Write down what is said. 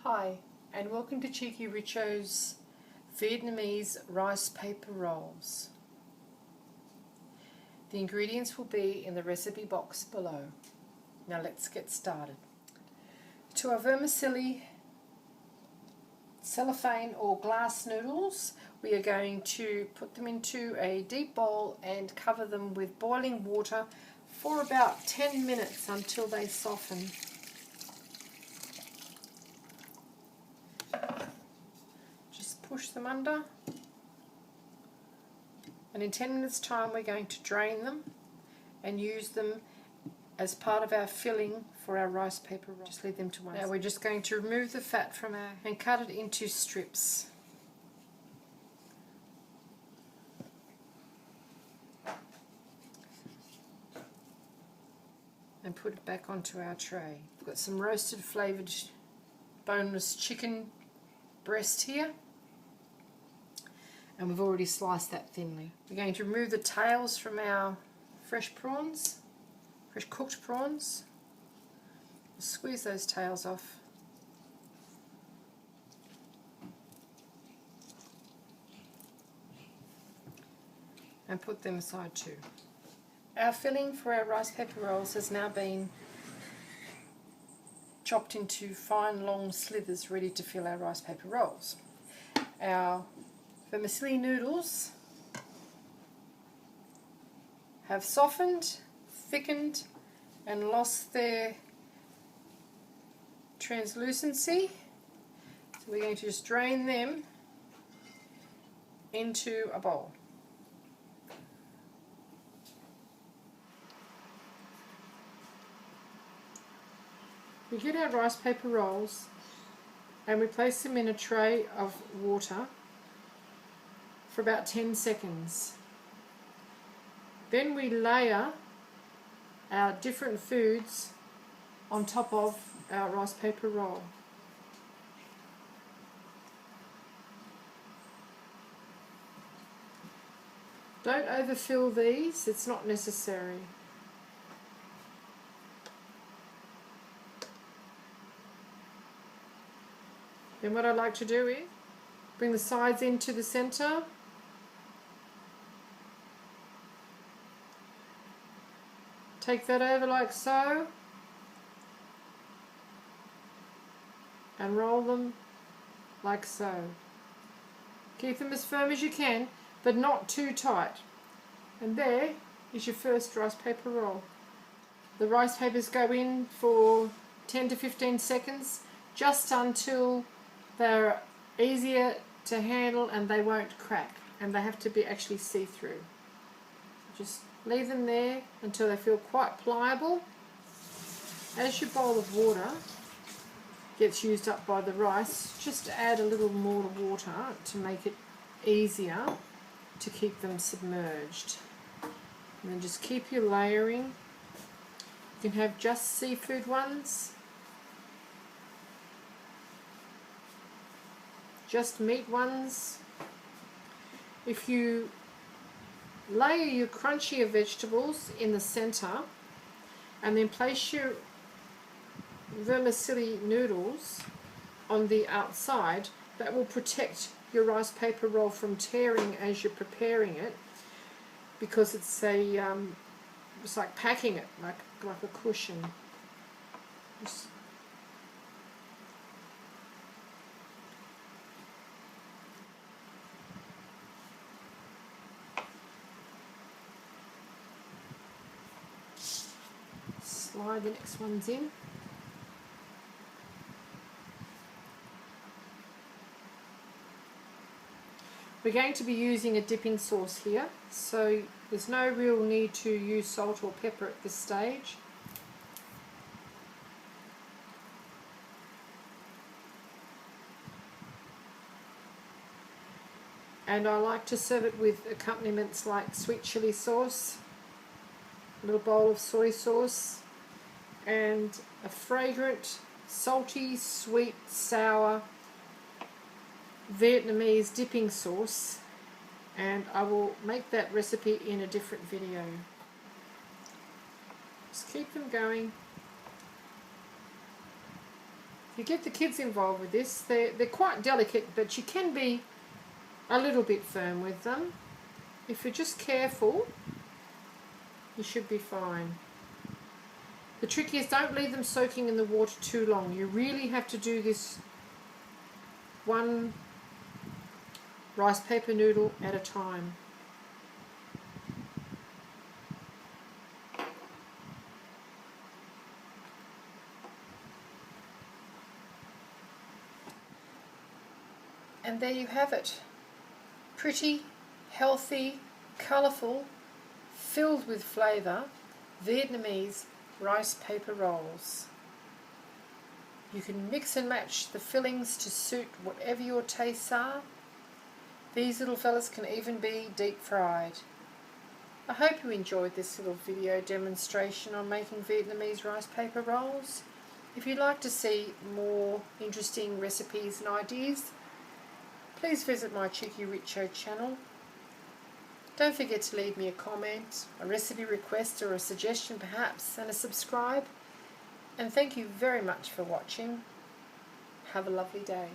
Hi, and welcome to Cheekyricho's Vietnamese rice paper rolls. The ingredients will be in the recipe box below. Now let's get started. To our vermicelli cellophane or glass noodles, we are going to put them into a deep bowl and cover them with boiling water for about 10 minutes until they soften. Push them under, and in 10 minutes time we're going to drain them and use them as part of our filling for our rice paper roll. Just leave them to one side. Now we're just going to remove the fat from our and cut it into strips. And put it back onto our tray. We've got some roasted flavoured boneless chicken breast here. And we've already sliced that thinly. We're going to remove the tails from our fresh prawns, fresh cooked prawns. Squeeze those tails off. And put them aside too. Our filling for our rice paper rolls has now been chopped into fine long slithers ready to fill our rice paper rolls. Our vermicelli noodles have softened, thickened and lost their translucency, so we're going to just drain them into a bowl. We get our rice paper rolls and we place them in a tray of water for about 10 seconds. Then we layer our different foods on top of our rice paper roll. Don't overfill these, it's not necessary. Then what I like to do is bring the sides into the center. Take that over like so and roll them like so. Keep them as firm as you can, but not too tight. And there is your first rice paper roll. The rice papers go in for 10 to 15 seconds, just until they're easier to handle and they won't crack, and they have to be actually see-through. Just leave them there until they feel quite pliable. As your bowl of water gets used up by the rice, just add a little more water to make it easier to keep them submerged. And then just keep your layering. You can have just seafood ones, just meat ones. If you layer your crunchier vegetables in the center and then place your vermicelli noodles on the outside, that will protect your rice paper roll from tearing as you're preparing it, because it's like packing it like a cushion. Just slide the next ones in. We're going to be using a dipping sauce here, so there's no real need to use salt or pepper at this stage. And I like to serve it with accompaniments like sweet chili sauce, a little bowl of soy sauce, and a fragrant, salty, sweet, sour Vietnamese dipping sauce, and I will make that recipe in a different video. Just keep them going. If you get the kids involved with this, they're quite delicate, but you can be a little bit firm with them. If you're just careful, you should be fine. The trick is don't leave them soaking in the water too long. You really have to do this one rice paper noodle at a time. And there you have it. Pretty, healthy, colourful, filled with flavour, Vietnamese rice paper rolls. You can mix and match the fillings to suit whatever your tastes are. These little fellas can even be deep fried. I hope you enjoyed this little video demonstration on making Vietnamese rice paper rolls. If you'd like to see more interesting recipes and ideas, please visit my Cheekyricho channel. Don't forget to leave me a comment, a recipe request or a suggestion perhaps, and a subscribe. And thank you very much for watching. Have a lovely day.